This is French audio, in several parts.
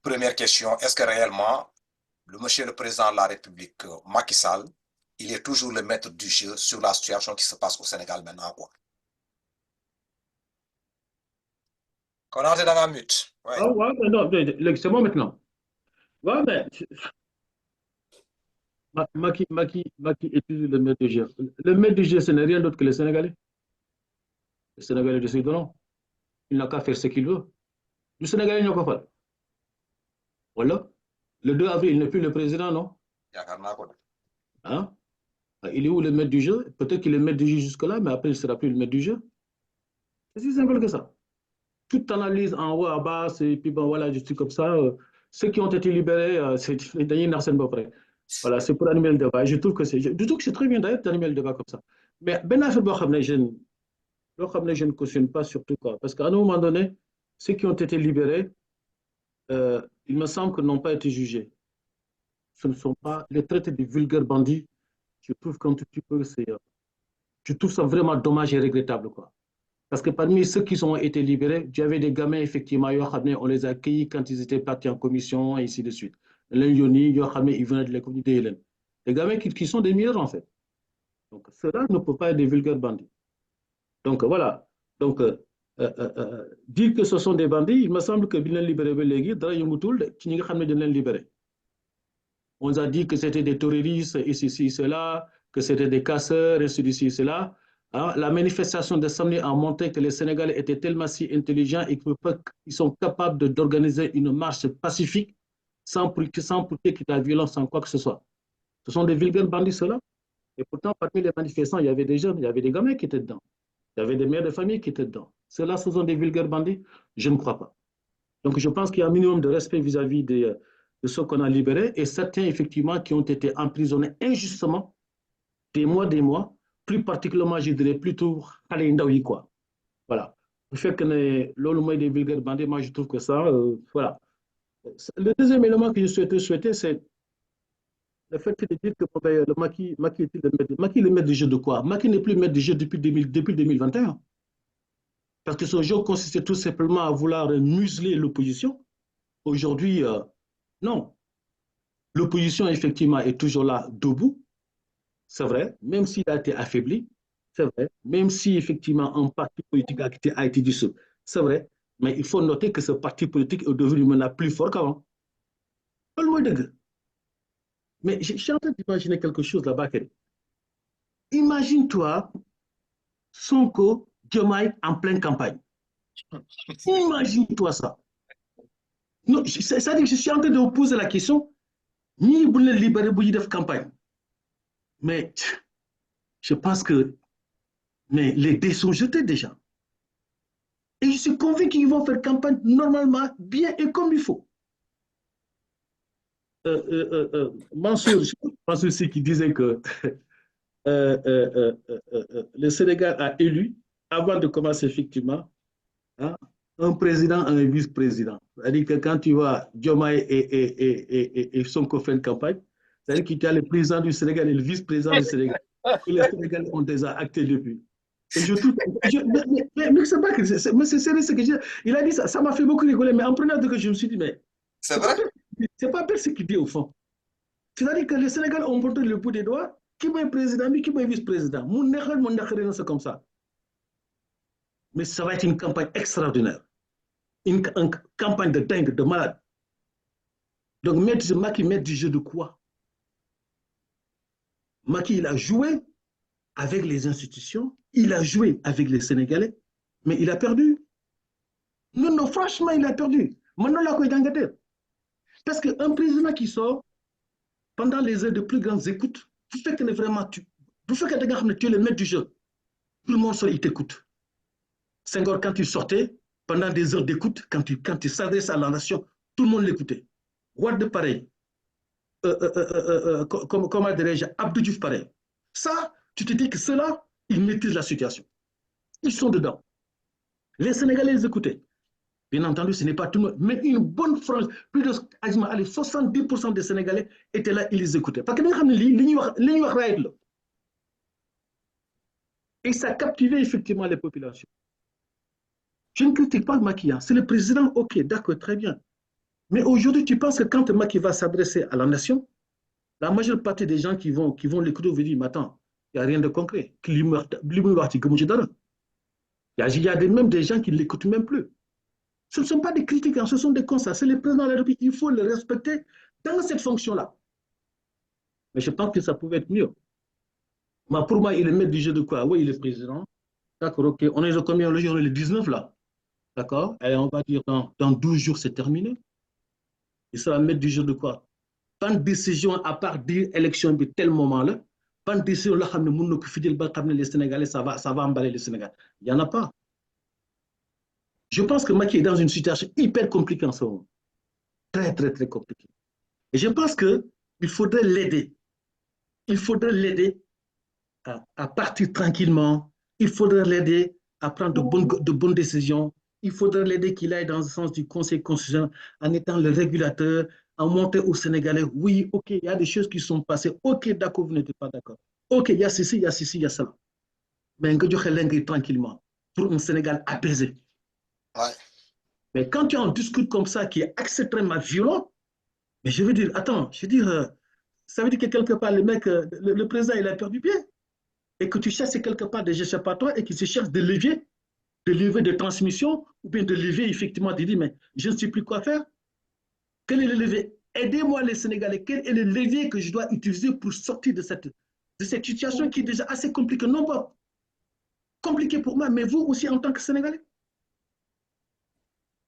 Première question, est-ce que réellement, monsieur le président de la République, Macky Sall, il est toujours le maître du jeu sur la situation qui se passe au Sénégal maintenant, quoi? Qu'on entre dans la mute. Ouais. Ah ouais, mais non, c'est bon maintenant. Ouais, mais Macky est toujours le maître du jeu. Le maître du jeu, ce n'est rien d'autre que les Sénégalais. Les Sénégalais décideront. Il n'a qu'à faire ce qu'il veut. Le Sénégalais n'a qu'à faire. Voilà. Le 2 avril, il n'est plus le président, non? Hein? Il est où le maître du jeu? Peut-être qu'il est le maître du jeu jusque-là, mais après, il ne sera plus le maître du jeu. C'est si simple que ça. Toute analyse en haut, à bas, et puis bon, voilà, je suis comme ça. Ceux qui ont été libérés, c'est Daniel Arsène Bopré. Voilà, c'est pour animer le débat. Je trouve que c'est très bien d'ailleurs d'animer le débat comme ça. Mais Ben Affaire, je ne cautionne pas surtout quoi. Parce qu'à un moment donné, ceux qui ont été libérés, il me semble qu'ils n'ont pas été jugés. Ce ne sont pas les traités de vulgaires bandits. Je trouve qu'un tout petit peu, je trouve ça vraiment dommage et regrettable, quoi. Parce que parmi ceux qui ont été libérés, il y avait des gamins, effectivement, on les a accueillis quand ils étaient partis en commission, et ainsi de suite. Les Yoni, ils venaient de la communauté hélène. Des gamins qui sont des mineurs, en fait. Donc, cela ne peut pas être des vulgaires bandits. Donc, voilà. Donc, dire que ce sont des bandits, il me semble que Bilan libéré, libéré. On nous a dit que c'était des terroristes, ici, cela, que c'était des casseurs, et ceci, cela. Hein, la manifestation de samedi a montré que les Sénégalais étaient tellement si intelligents et qu'ils sont capables d'organiser une marche pacifique sans qu'il y ait de la violence, sans quoi que ce soit. Ce sont des vulgaires bandits, ceux-là. Et pourtant, parmi les manifestants, il y avait des jeunes, il y avait des gamins qui étaient dedans. Il y avait des mères de famille qui étaient dedans. Ceux-là, ce sont des vulgaires bandits? Je ne crois pas. Donc, je pense qu'il y a un minimum de respect vis-à-vis de ceux qu'on a libérés et certains, effectivement, qui ont été emprisonnés injustement des mois, plus particulièrement, je dirais plutôt Khalé quoi. Voilà. Le fait que l'olomé des vulgaires bandits, moi, je trouve que ça, voilà. Le deuxième élément que je souhaitais, c'est le fait de dire que le Macky est le maître du jeu de quoi? Macky n'est plus maître du jeu depuis 2021. Parce que son jeu consistait tout simplement à vouloir museler l'opposition. Aujourd'hui, non. L'opposition, effectivement, est toujours là, debout. C'est vrai, même s'il a été affaibli, c'est vrai, même si, effectivement, un parti politique a été dissous, c'est vrai, mais il faut noter que ce parti politique est devenu maintenant plus fort qu'avant. Mais je suis en train d'imaginer quelque chose là-bas. Imagine-toi Sonko, Diomaye en pleine campagne. Imagine-toi ça. Non, c'est-à-dire que je suis en train de vous poser la question, ni vous les libérer pour de campagne. Mais je pense que les dés sont jetés déjà. Et je suis convaincu qu'ils vont faire campagne normalement, bien et comme il faut. Mansour, c'est qui disait que le Sénégal a élu, avant de commencer effectivement, hein, un président, un vice-président. C'est-à-dire que quand tu vois Diomaye et Sonko faire une campagne, c'est-à-dire qu'il y a le président du Sénégal et le vice-président du Sénégal. Et les Sénégalais ont déjà acté depuis. Et je trouve. Mais c'est pas que c'est sérieux ce que je dis. Il a dit ça, ça m'a fait beaucoup rigoler, mais en prenant de que je me suis dit, mais c'est vrai? C'est pas belle ce qu'il dit au fond. C'est-à-dire que les Sénégalais ont montré le bout des doigts, qui est président, qui est vice-président. C'est comme ça. Mais ça va être une campagne extraordinaire. Une campagne de dingue, de malade. Donc, Macky met du jeu de quoi? Macky, il a joué avec les institutions, il a joué avec les Sénégalais, mais il a perdu. Non, non, franchement, il a perdu. Maintenant, là, il a parce qu'un président qui sort pendant les heures de plus grandes écoutes, vous faites que vraiment, vous faites que tu es le maître du jeu. Tout le monde sort, il t'écoute. Senghor, quand il sortait, pendant des heures d'écoute, quand il s'adresse à la nation, tout le monde l'écoutait. Wade pareil. Comment dirais-je, Abdou Diouf pareil. Ça, tu te dis que ceux-là, ils maîtrisent la situation. Ils sont dedans. Les Sénégalais les écoutaient. Bien entendu, ce n'est pas tout le monde, mais une bonne frange, plus de 70% des Sénégalais étaient là, ils les écoutaient. Parce que nous et ça captivait effectivement les populations. Je ne critique pas le maquillage. C'est le président, ok, d'accord, très bien. Mais aujourd'hui, tu penses que quand Macky va s'adresser à la nation, la majeure partie des gens qui vont l'écouter vont dire, mais attends, il n'y a rien de concret. Il y a même des gens qui ne l'écoutent même plus. Ce ne sont pas des critiques, ce sont des constats. C'est le président de la République. Il faut le respecter dans cette fonction-là. Mais je pense que ça pouvait être mieux. Mais pour moi, il est maître du jeu de quoi? Oui, il est président. D'accord, ok. On est le combien? On est le 19 là. D'accord? Et on va dire dans 12 jours, c'est terminé. Il sera maître du jeu de quoi? Pas de décision à part dire élection de tel moment-là. Pas de décision là, les Sénégalais, ça va emballer les Sénégalais. Il n'y en a pas. Je pense que Macky est dans une situation hyper compliquée en ce moment. Très, très, très compliquée. Et je pense qu'il faudrait l'aider. Il faudrait l'aider à partir tranquillement. Il faudrait l'aider à prendre de bonnes décisions. Il faudrait l'aider qu'il aille dans le sens du Conseil constitutionnel en étant le régulateur, en monter au Sénégalais. Oui, ok, il y a des choses qui sont passées. Ok, d'accord, vous n'êtes pas d'accord. Ok, il y a ceci, il y a ceci, il y a cela. Mais tranquillement pour un Sénégal apaisé. Ouais. Mais quand tu as un discours comme ça qui est extrêmement violent, mais je veux dire, attends, je veux dire, ça veut dire que quelque part, le mec, le président, il a perdu pied. Et que tu cherches quelque part des échappatoires et qu'il se cherche des leviers de transmission ou bien de leviers, effectivement, de dire, mais je ne sais plus quoi faire. Quel est le levier? Aidez-moi les Sénégalais. Quel est le levier que je dois utiliser pour sortir de cette situation qui est déjà assez compliquée? Non pas compliquée pour moi, mais vous aussi en tant que Sénégalais.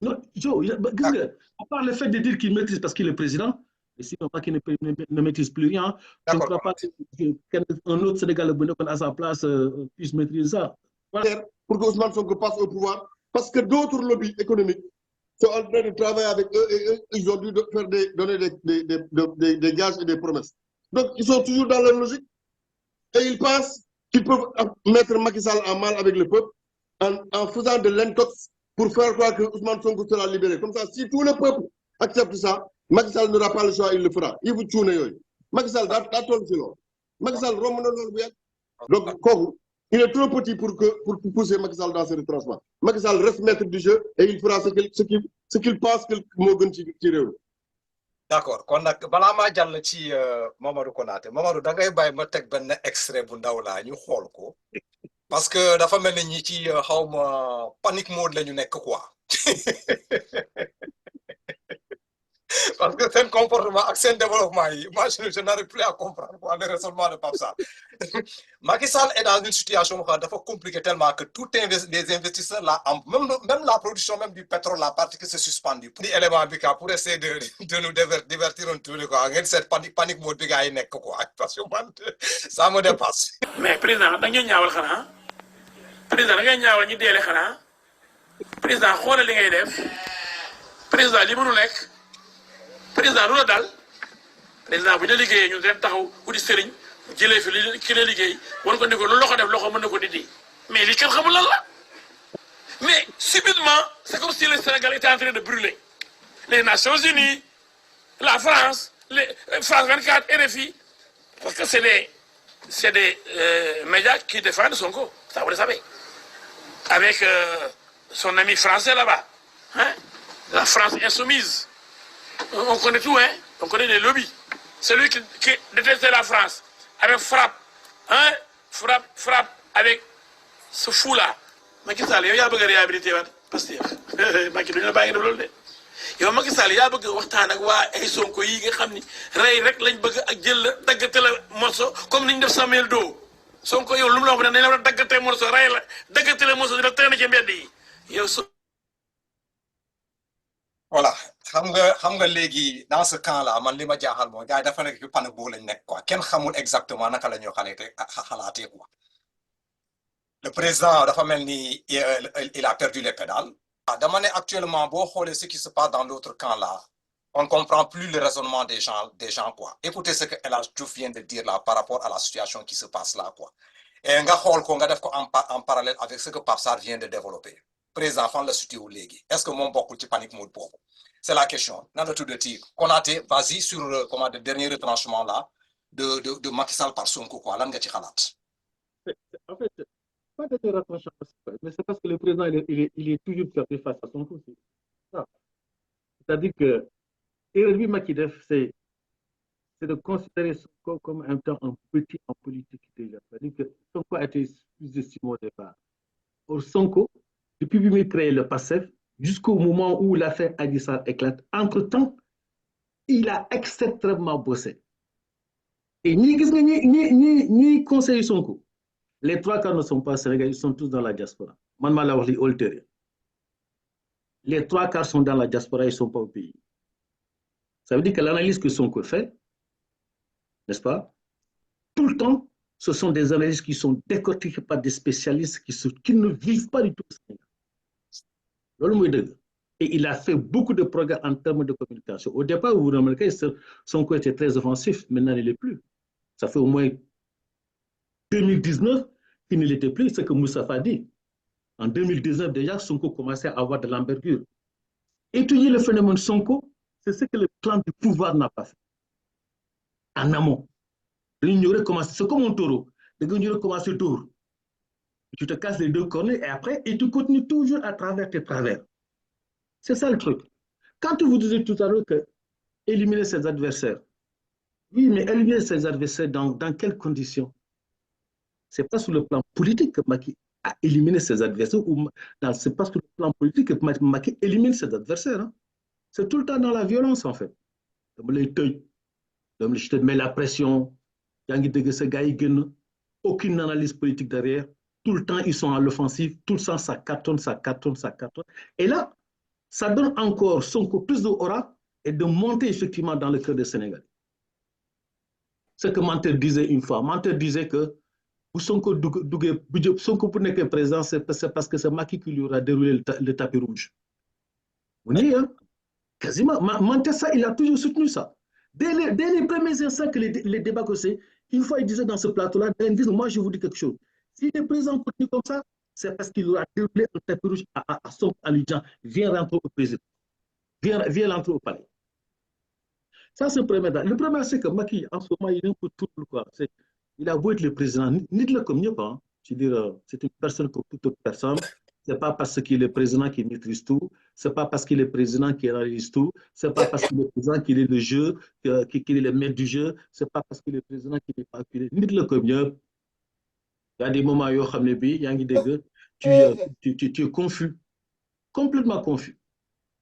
Non, Joe, à part le fait de dire qu'il maîtrise parce qu'il est président, et sinon pas qu'il ne maîtrise plus rien, je ne D'accord, crois pas qu'un autre Sénégalais à sa place puisse maîtriser ça. Voilà. Pour que Ousmane Sonko passe au pouvoir, parce que d'autres lobbies économiques sont en train de travailler avec eux et eux, ils ont dû donner des gages et des promesses. Donc, ils sont toujours dans leur logique et ils pensent qu'ils peuvent mettre Macky Sall en mal avec le peuple en faisant de l'intox pour faire croire que Ousmane Sonko sera libéré. Comme ça, si tout le peuple accepte ça, Macky Sall n'aura pas le choix, il le fera. Il vous tue. Macky Sall, d'attendre sur l'eau. Macky Sall, donc, il est trop petit pour pousser Macky Sall dans ce retranchement. Macky Sall reste maître du jeu et il fera ce qu'il pense que moo gën ci réew. D'accord kon nag balaa maa jàll ci Mamadou Konaté Mamadou da ngay bàyyi ma teg benn extrait bu ndaw laa ñu xool ko parce que dafa mel ni ñi ci xawma panique mode la ñu nekk quoi parce que seen comportement ak seen développement yi moi je n'arrive plus à comprendre quoi le raisonnement de Pape Sarr Macky Sall est dans une situation dafa compliquée tellement que tous les investisseurs là même la production même du pétrole la partie que c'est suspendu pour élément bi pour essayer de nous divertir un peu quoi ngeen seet panique mode bi gars yi nekk quoi parce que man ça me dépasse. mais président da ngay ñaawal xanaa président da ngay ñaawal ñi deele xanaa président xoolal li ngay def président li mënu nekk président lu la dal président bu ñu liggéeyee ñu dem taxaw uti sëriñ jëlee fi li ki la liggéey war ko ne ko lu loxo def loxo mën na ko dindi mais li kenn xamul lan la mais subitement c'est comme si le Sénégal était en train de brûler les Nations Unies la France France 24 RFI parce que c'est des médias qui défendent Sonko ça vous le savez avec son ami français là-bas hein la France insoumise on connaît tout hein on connaît les lobbies celui qui détestait la France avec frappe hein frappe avec ce fou là Macky Sall yow yaa bëgg a réhabilité waat parce que Macky duñu la bàyyi def loolu de yow Macky Sall yaa bëgg waxtaan ak waa ay Sonko yi nga xam ni rey rek lañ bëgg ak jël la daggate la morceau comme niñ def Samuel Doe Sonko yow lu mu la wax ne dañ la war a daggate morceau rey la daggate la morceau di la traîner ci mbedd yi yow voilà xam nga léegi dans ce camp là man li ma jaaxal mooy gars yi dafa nekk ci panique boobu lañ nekk quoi kenn xamul exactement naka la ñoo xalaatee quoi le président dafa mel ni il a perdu les pédales dama ne actuellement boo xoolee ce qui se passe dans l'autre camp là on ne comprend plus le raisonnement des gens quoi écoutez ce que El Hadj Diouf vient de dire là par rapport à la situation qui se passe là quoi et nga xool ko nga def ko en parallèle avec ce que Pape Sarr vient de développer président fan la situé wu léegi est-ce que moom bokkul ci panique mode boobu c'est la question nan la tuddati Konaté vas-y sur le dernier retranchement là de Macky Sall par Sonko quoi lan nga ci xalaat. En fait, pas de retranchement, mais c'est parce que le président il est toujours perdu face à Sonko. C'est-à-dire que erreur bi Macky def, c'est de considérer Sonko comme un petit en politique déjà. C'est-à-dire que Sonko a été sous-estimé au départ. Or, Sonko, depuis qu'il a créé le PASTEF, jusqu'au moment où l'affaire Adji Sarr éclate, entre-temps, il a extrêmement bossé. Et ni conseiller Sonko, les trois quarts ne sont pas sénégalais, ils sont tous dans la diaspora. Les trois quarts sont dans la diaspora, ils ne sont pas au pays. Ça veut dire que l'analyse que Sonko fait, n'est-ce pas, tout le temps, ce sont des analyses qui sont décortiquées par des spécialistes qui ne vivent pas du tout au Sénégal. Et il a fait beaucoup de progrès en termes de communication. Au départ, vous remarquez, Sonko était très offensif, maintenant il ne l'est plus. Ça fait au moins 2019 qu'il ne l'était plus, ce que Moustapha dit. En 2019, déjà, Sonko commençait à avoir de l'envergure. Étudier le phénomène Sonko, c'est ce que le clan du pouvoir n'a pas fait. En amont. C'est comme un taureau. Tu commences le tour. Tu te casses les deux cornets et après, et tu continues toujours à travers tes travers. C'est ça le truc. Quand vous disiez tout à l'heure que éliminer ses adversaires, oui, mais éliminer ses adversaires dans quelles conditions? Ce n'est pas sur le plan politique que Macky a éliminé ses adversaires, ce n'est pas sur le plan politique que Macky élimine ses adversaires. Hein. C'est tout le temps dans la violence, en fait. Je te mets la pression, aucune analyse politique derrière. Tout le temps, ils sont à l'offensive. Tout le temps, ça cartonne. Et là, ça donne encore Sonko plus d'aura et de monter effectivement dans le cœur des Sénégalais. Ce que Mantel disait une fois. Mantel disait que Sonko pour nekk président, c'est parce que c'est Macky qui lui aura déroulé le tapis rouge. Vous voyez, hein? Quasiment. Mantel, ça, il a toujours soutenu ça. Dès les premiers instants que les débats que c'est, une fois il disait dans ce plateau-là, il disait, moi je vous dis quelque chose. Si le président continue comme ça, c'est parce qu'il aura déroulé le tapis rouge à Sonko en lui disant, viens rentrer au président. Viens rentrer au palais. Ça, c'est le premier. Le premier, c'est que Macky, en ce moment, il est un peu tout, quoi. Il a beau être le président, ni de le comme pas. Je veux dire, c'est une personne comme toute autre personne. Ce n'est pas parce qu'il est président qu'il maîtrise tout. Ce n'est pas parce qu'il est président qu'il réalise tout. Ce n'est pas parce qu'il est président qu'il est le jeu, qu'il est le maître du jeu. Ce n'est pas parce qu'il est président qu'il n'est pas acculé. Ni de le comme il y a des moments où tu es confus, complètement confus.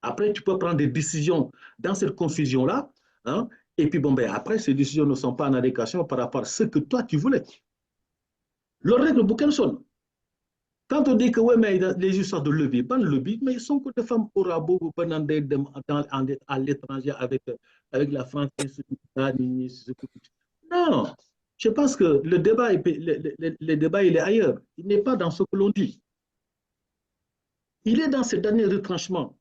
Après, tu peux prendre des décisions dans cette confusion-là. Hein, et puis, bon, ben, après, ces décisions ne sont pas en adéquation par rapport à ce que toi, tu voulais. Le règle bouquin sonne. Quand on dit que, ouais, mais les histoires de lobby, pas de lobby, mais ils sont que des femmes au rabot à l'étranger avec la France. Non, je pense que le débat, il est ailleurs. Il n'est pas dans ce que l'on dit. Il est dans ce dernier retranchement.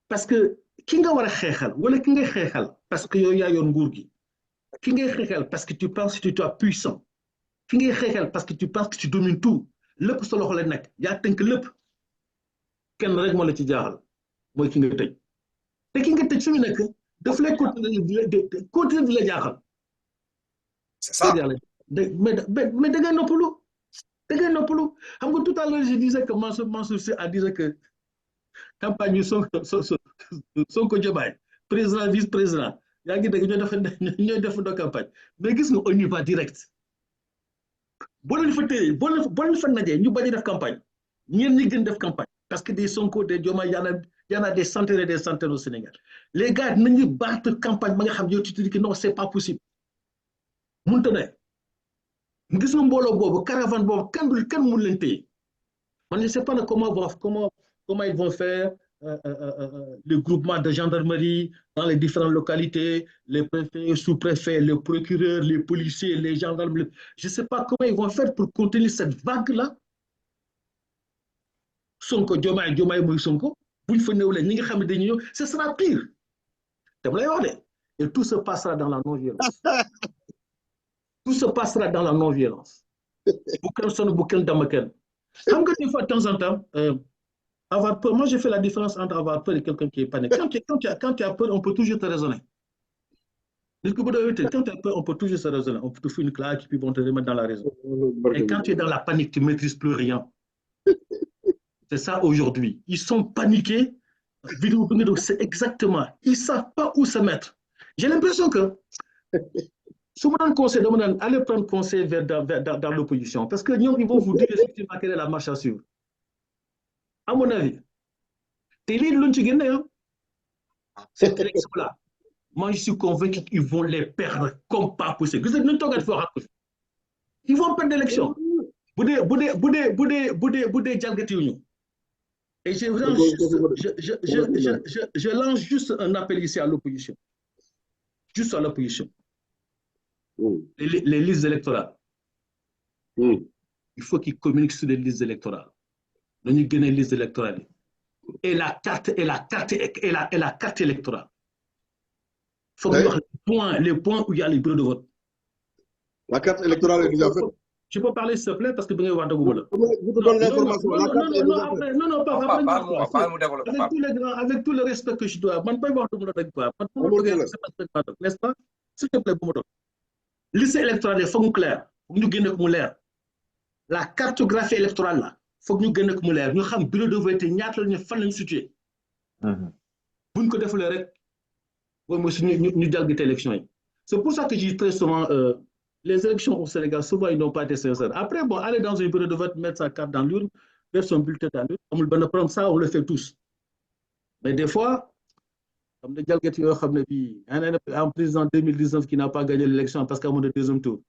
Parce que, ki nga war a xeexal wala ki ngay xeexal parce que yow yaa yor nguur gi ki ngay xeexal parce que tu penses que tu es puissant ki ngay xeexal parce que tu penses que tu domines tout lépp sa loxo la nekk yaa tënk lépp kenn rek moo la ci jaaxal mooy ki nga tëj te ki nga tëj fi mu nekk daf lay continuer di la jaaxal. C'est ça. Mais da ngay noppalu xam nga tout à l'heure je disais que Mansour Sy a dit que campagne Sonko Diomaye président vice-président yaa ngi dégg ñooy def campagne mais gis nga on y va direct boo leen fa téye boo leen fa najee ñu bañ a def campagne ñeen ñi gën def campagne parce que des Sonko des Diomaye y en a des centaines et des centaines au Sénégal les gars nañu battre campagne ba nga xam yow tu te dis que non c'est pas possible mënut a ne gis nga mbooloo boobu caravane boobu kan mun leen téye man je ne sais pas comment ils vont faire le groupement de gendarmerie dans les différentes localités, les préfets, sous-préfets, les procureurs, les policiers, les gendarmes. Je ne sais pas comment ils vont faire pour contenir cette vague-là. Sonko, Diomaye, Sonko, ce sera pire. Et tout se passera dans la non-violence. Tout se passera dans la non-violence. Des fois, de temps en temps, avoir peur, moi j'ai fait la différence entre avoir peur et quelqu'un qui est paniqué. Quand tu as peur, on peut toujours te raisonner. Quand tu as peur, on peut toujours se raisonner. On peut te faire une claque et puis on te remettre dans la raison. Et quand tu es dans la panique, tu ne maîtrises plus rien. C'est ça aujourd'hui. Ils sont paniqués. C'est exactement. Ils ne savent pas où se mettre. J'ai l'impression que si vous donnez conseil, allez prendre conseil dans l'opposition. Parce que ils vont vous dire effectivement quelle est la marche à suivre. À mon avis, cette élection-là, moi je suis convaincu qu'ils vont les perdre comme pas possible. Ils vont perdre l'élection. Et je lance juste un appel ici à l'opposition. Juste à l'opposition. Les listes électorales. Il faut qu'ils communiquent sur les listes électorales. Nous avons gagné les listes électorales. Et la carte électorale. Il faut que les points où il y a les bureaux de vote. La carte électorale est déjà faite. Je peux parler s'il te plaît parce que vous avez Je te donne l'information. Non, pas avec tout le respect que je dois. N'est-ce pas? S'il te plaît, liste électorale, il faut que nous clair. Il faut que nous gagnions comme l'air. La cartographie électorale, il faut que nous gagnions comme l'air. Nous savons bureau de vote, nous savons situé. Vous ne connaissez pas les règles. C'est pour ça que je dis très souvent, les élections au Sénégal, souvent, ils n'ont pas été sincères. Après, bon, aller dans un bureau de vote, mettre sa carte dans l'urne, mettre son bulletin dans l'urne, on va prendre ça, on le fait tous. Mais des fois, comme des un président 2019 qui n'a pas gagné l'élection parce qu'à mon deuxième tour,